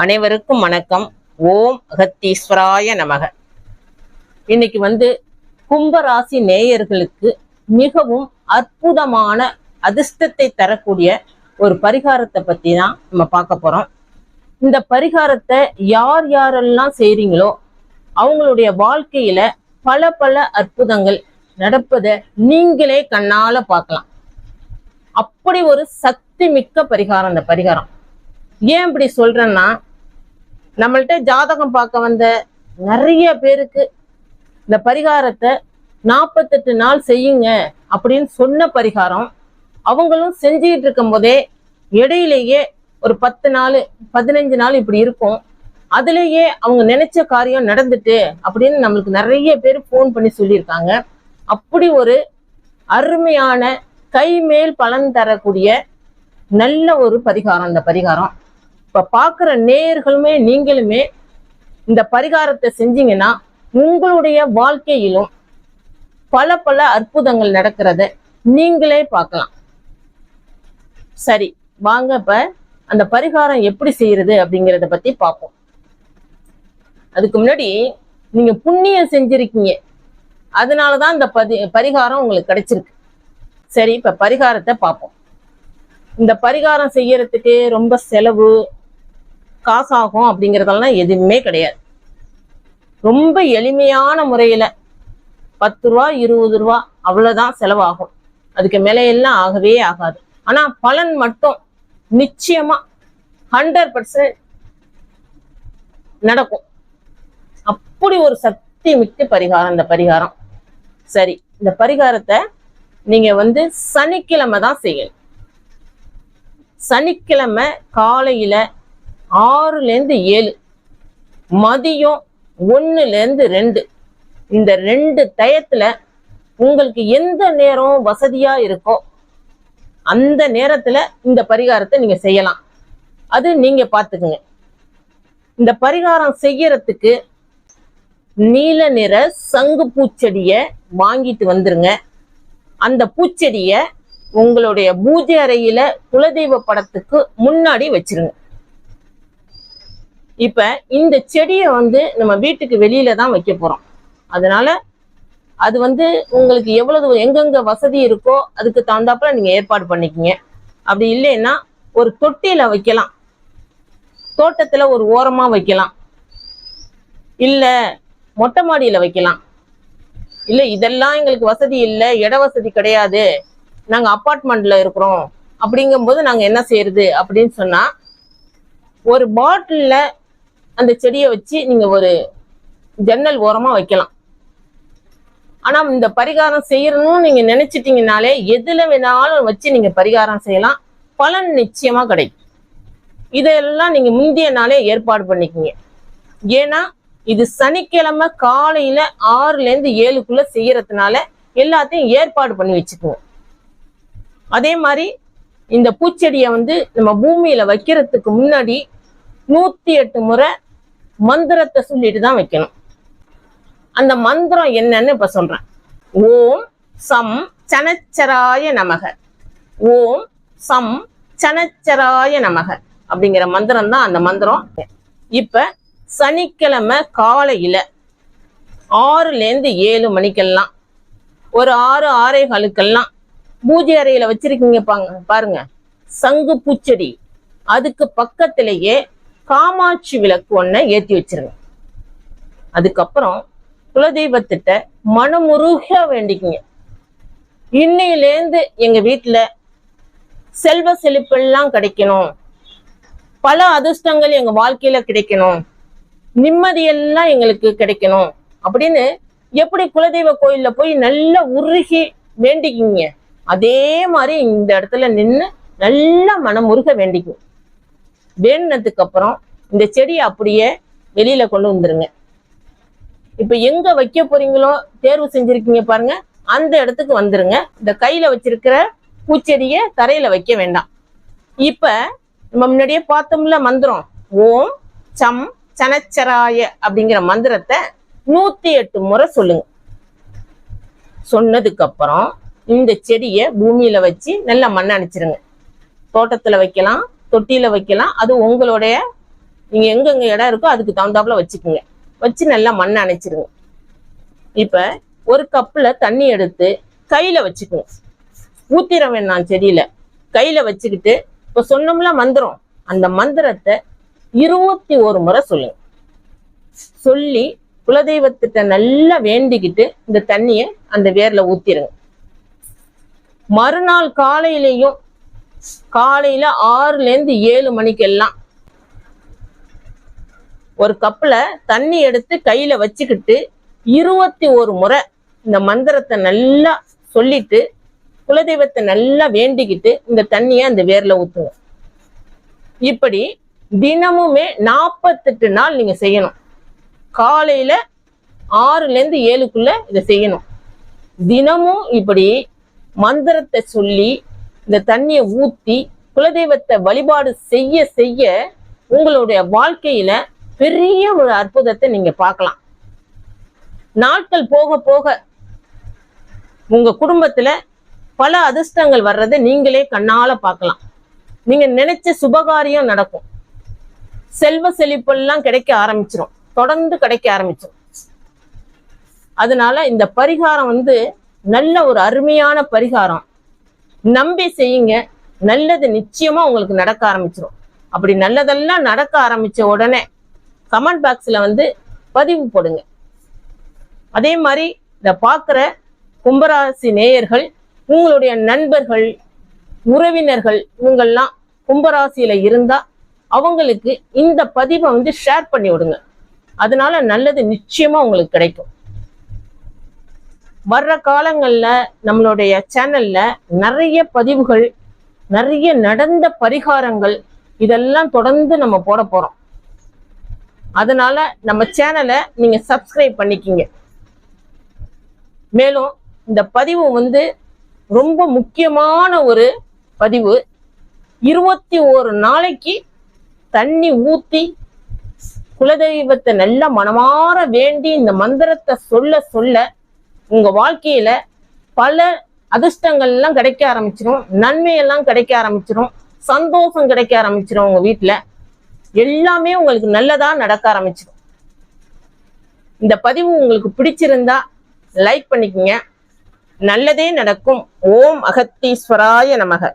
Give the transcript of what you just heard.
அனைவருக்கும் வணக்கம். ஓம் அகத்தீஸ்வராய நமக. இன்னைக்கு கும்பராசி நேயர்களுக்கு மிகவும் அற்புதமான அதிர்ஷ்டத்தை தரக்கூடிய ஒரு பரிகாரத்தை பத்தி தான் நம்ம பார்க்க போறோம். இந்த பரிகாரத்தை யார் யாரெல்லாம் செய்றீங்களோ அவங்களுடைய வாழ்க்கையில பல பல அற்புதங்கள் நடப்பதை நீங்களே கண்ணால பார்க்கலாம். அப்படி ஒரு சக்தி மிக்க பரிகாரம் இந்த பரிகாரம். ஏன் இப்படி சொல்றேன்னா, நம்மள்ட்ட ஜாதகம் பார்க்க வந்த நிறைய பேருக்கு இந்த பரிகாரத்தை 48 நாள் செய்யுங்க அப்படின்னு சொன்ன பரிகாரம் அவங்களும் செஞ்சுக்கிட்டு இருக்கும் போதே இடையிலேயே ஒரு 10 நாள் 15 நாள் இப்படி இருக்கும். அதுலேயே அவங்க நினைச்ச காரியம் நடந்துட்டு அப்படின்னு நம்மளுக்கு நிறைய பேர் ஃபோன் பண்ணி சொல்லியிருக்காங்க. அப்படி ஒரு அருமையான கைமேல் பலன் தரக்கூடிய நல்ல ஒரு பரிகாரம் இந்த பரிகாரம். இப்ப பாக்குற நேயர்களுமே நீங்களுமே இந்த பரிகாரத்தை செஞ்சீங்கன்னா உங்களுடைய வாழ்க்கையிலும் பல பல அற்புதங்கள் நடக்கிறத நீங்களே பார்க்கலாம். சரி, வாங்க இப்ப அந்த பரிகாரம் எப்படி செய்யறது அப்படிங்கிறத பத்தி பார்ப்போம். அதுக்கு முன்னாடி நீங்க புண்ணியம் செஞ்சிருக்கீங்க, அதனாலதான் இந்த பரிகாரம் உங்களுக்கு கிடைச்சிருக்கு. சரி, இப்ப பரிகாரத்தை பார்ப்போம். இந்த பரிகாரம் செய்யறதுக்கு ரொம்ப செலவு காசாகும் அப்படிங்கிறதெல்லாம் எதுவுமே கிடையாது. ரொம்ப எளிமையான முறையில 10 ரூபா 20 ரூபா அவ்வளவுதான் செலவாகும். அதுக்கு மேலே எல்லாம் ஆகவே ஆகாது. ஆனா பலன் மட்டும் நிச்சயமா 100% நடக்கும். அப்படி ஒரு சக்தி மிக்க பரிகாரம் இந்த பரிகாரம். சரி, இந்த பரிகாரத்தை நீங்க சனிக்கிழமை தான் செய்யணும். சனிக்கிழமை காலையில 6லேருந்து 7, மதியம் 1லேருந்து 2, இந்த 2 டயத்துல உங்களுக்கு எந்த நேரம் வசதியா இருக்கோ அந்த நேரத்துல இந்த பரிகாரத்தை நீங்க செய்யலாம். அது நீங்க பாத்துக்குங்க. இந்த பரிகாரம் செய்யறதுக்கு நீல நிற சங்கு பூச்செடிய வாங்கிட்டு வந்துருங்க. அந்த பூச்செடிய உங்களுடைய பூஜை அறையில குலதெய்வ படத்துக்கு முன்னாடி வச்சிருங்க. இப்ப இந்த செடியை நம்ம வீட்டுக்கு வெளியில தான் வைக்க போறோம். அதனால அது உங்களுக்கு எவ்வளவு எங்கெங்க வசதி இருக்கோ அதுக்கு தகுந்தாப்புல நீங்க ஏற்பாடு பண்ணிக்கங்க. அப்படி இல்லைன்னா ஒரு தொட்டியில வைக்கலாம், தோட்டத்துல ஒரு ஓரமா வைக்கலாம், இல்ல மொட்டை மாடியில வைக்கலாம். இல்ல இதெல்லாம் எங்களுக்கு வசதி இல்லை, இட வசதி கிடையாது, நாங்க அப்பார்ட்மெண்ட்ல இருக்கிறோம், அப்படிங்கும்போது நாங்க என்ன செய்யறது அப்படின்னு சொன்னா ஒரு பாட்டில்ல அந்த செடியை வச்சு நீங்க ஒரு ஜன்னல் ஓரமா வைக்கலாம். ஆனா இந்த பரிகாரம் செய்யணும்னு நீங்க நினைச்சிட்டீங்கனாலே எதுல வேணாலும் வச்சு நீங்க பரிகாரம் செய்யலாம், பலன் நிச்சயமா கிடைக்கும். இதெல்லாம் நீங்க முந்தைய நாளே ஏற்பாடு பண்ணிக்கீங்க. ஏன்னா இது சனிக்கிழமை காலையில 6லேருந்து 7க்குள்ள செய்யறதுனால எல்லாத்தையும் ஏற்பாடு பண்ணி வச்சுக்குவோம். அதே மாதிரி இந்த பூச்செடியை நம்ம பூமியில வைக்கிறதுக்கு முன்னாடி 108 முறை மந்திரத்தை சொல்லிட்டு தான் வைக்கணும். அந்த மந்திரம் என்னன்னு இப்ப சொல்றேன். ஓம் சம் சனச்சராய நமக, ஓம் சம் சனச்சராய நமக அப்படிங்கிற மந்திரம் தான் அந்த மந்திரம். இப்ப சனிக்கிழமை காலையில 6லேருந்து 7 மணிக்கெல்லாம் ஒரு 6-6:15 பூஜை அறையில வச்சிருக்கீங்க பாருங்க சங்கு பூச்செடி, அதுக்கு பக்கத்திலேயே காமாட்சி விளக்கு ஒன்ன ஏத்தி வச்சிருங்க. அதுக்கப்புறம் குலதெய்வத்திட்ட மனமுருக வேண்டிக்குங்க. இன்னையிலேருந்து எங்க வீட்டுல செல்வ செழிப்பெல்லாம் கிடைக்கணும், பல அதிர்ஷ்டங்கள் எங்க வாழ்க்கையில கிடைக்கணும், நிம்மதியெல்லாம் எங்களுக்கு கிடைக்கணும் அப்படின்னு எப்படி குலதெய்வ கோயில்ல போய் நல்லா உருகி வேண்டிக்கிங்க, அதே மாதிரி இந்த இடத்துல நின்று நல்லா மனமுருக வேண்டிக்கும். வேண்டினதுக்கு அப்புறம் இந்த செடியை அப்படியே வெளியில கொண்டு வந்துருங்க. இப்ப எங்க வைக்க போறீங்களோ தேர்வு செஞ்சிருக்கீங்க பாருங்க, அந்த இடத்துக்கு வந்துருங்க. இந்த கையில வச்சிருக்கிற பூச்செடியை தரையில வைக்க வேண்டாம். இப்ப நம்ம முன்னாடியே பார்த்தோம்ல மந்திரம், ஓம் சம் சனச்சராய அப்படிங்கிற மந்திரத்தை 108 முறை சொல்லுங்க. சொன்னதுக்கு அப்புறம் இந்த செடியை பூமியில வச்சு நல்லா மண் அணைச்சிருங்க. தோட்டத்துல வைக்கலாம், தொட்டியில வைக்கலாம், அது உங்களுடைய நீங்க எங்கெங்க இடம் இருக்கோ அதுக்கு தகுந்தாப்புல வச்சுக்குங்க. வச்சு நல்லா மண்ணை அணைச்சிருங்க. இப்ப ஒரு கப்புல தண்ணி எடுத்து கையில வச்சுக்குங்க. ஊத்திர வேணாம் செடியில. கையில வச்சுக்கிட்டு இப்ப சொன்னோம்ல மந்திரம், அந்த மந்திரத்தை 21 முறை சொல்லுங்க. சொல்லி குலதெய்வத்திட்ட நல்லா வேண்டிக்கிட்டு இந்த தண்ணிய அந்த வேர்ல ஊத்திருங்க. மறுநாள் காலையிலையும் காலையில 6ல இருந்து 7 மணிக்கெல்லாம் ஒரு கப்புல தண்ணி எடுத்து கையில வச்சுக்கிட்டு 21 முறை இந்த மந்திரத்தை நல்லா சொல்லிட்டு குலதெய்வத்தை நல்லா வேண்டிக்கிட்டு இந்த தண்ணியை அந்த வேர்ல ஊத்துங்க. இப்படி தினமுமே 48 நாள் நீங்க செய்யணும். காலையில 6ல இருந்து 7க்குள்ள இதை செய்யணும். தினமும் இப்படி மந்திரத்தை சொல்லி இந்த தண்ணியை ஊத்தி குலதெய்வத்தை வழிபாடு செய்ய செய்ய உங்களுடைய வாழ்க்கையில பெரிய ஒரு அற்புதத்தை நீங்க பார்க்கலாம். நாட்கள் போக போக உங்க குடும்பத்துல பல அதிர்ஷ்டங்கள் வர்றதை நீங்களே கண்ணால பார்க்கலாம். நீங்க நினைச்ச சுபகாரியம் நடக்கும். செல்வ செழிப்பெல்லாம் கிடைக்க ஆரம்பிச்சிடும். தொடர்ந்து கிடைக்க ஆரம்பிச்சிடும். அதனால இந்த பரிகாரம் நல்ல ஒரு அருமையான பரிகாரம். நம்பி செய்யுங்க. நல்லது நிச்சயமா உங்களுக்கு நடக்க ஆரம்பிச்சிடும். அப்படி நல்லதெல்லாம் நடக்க ஆரம்பிச்ச உடனே கமெண்ட் பாக்ஸ்ல பதிவு போடுங்க. அதே மாதிரி இத பார்க்குற கும்பராசி நேயர்கள், உங்களுடைய நண்பர்கள், உறவினர்கள் இவங்கெல்லாம் கும்பராசியில இருந்தா அவங்களுக்கு இந்த பதிவை ஷேர் பண்ணி விடுங்க. அதனால நல்லது நிச்சயமா உங்களுக்கு கிடைக்கும். வர்ற காலங்கள்ல நம்மளுடைய சேனல்ல நிறைய பதிவுகள், நிறைய நடந்த பரிகாரங்கள் இதெல்லாம் தொடர்ந்து நம்ம போட போறோம். அதனால நம்ம சேனலை நீங்க சப்ஸ்கிரைப் பண்ணிக்கிங்க. மேலும் இந்த பதிவு ரொம்ப முக்கியமான ஒரு பதிவு. 21 நாளைக்கு தண்ணி ஊத்தி குலதெய்வத்தை நல்லா மனமாற வேண்டி இந்த மந்திரத்தை சொல்ல சொல்ல உங்க வாழ்க்கையில பல அதிர்ஷ்டங்கள் எல்லாம் கிடைக்க ஆரம்பிச்சிடும். நன்மையெல்லாம் கிடைக்க ஆரம்பிச்சிடும். சந்தோஷம் கிடைக்க ஆரம்பிச்சிடும். உங்க வீட்டுல எல்லாமே உங்களுக்கு நல்லதா நடக்க ஆரம்பிச்சிடும். இந்த பதிவு உங்களுக்கு பிடிச்சிருந்தா லைக் பண்ணிக்கங்க. நல்லதே நடக்கும். ஓம் அகத்தீஸ்வராய நமக.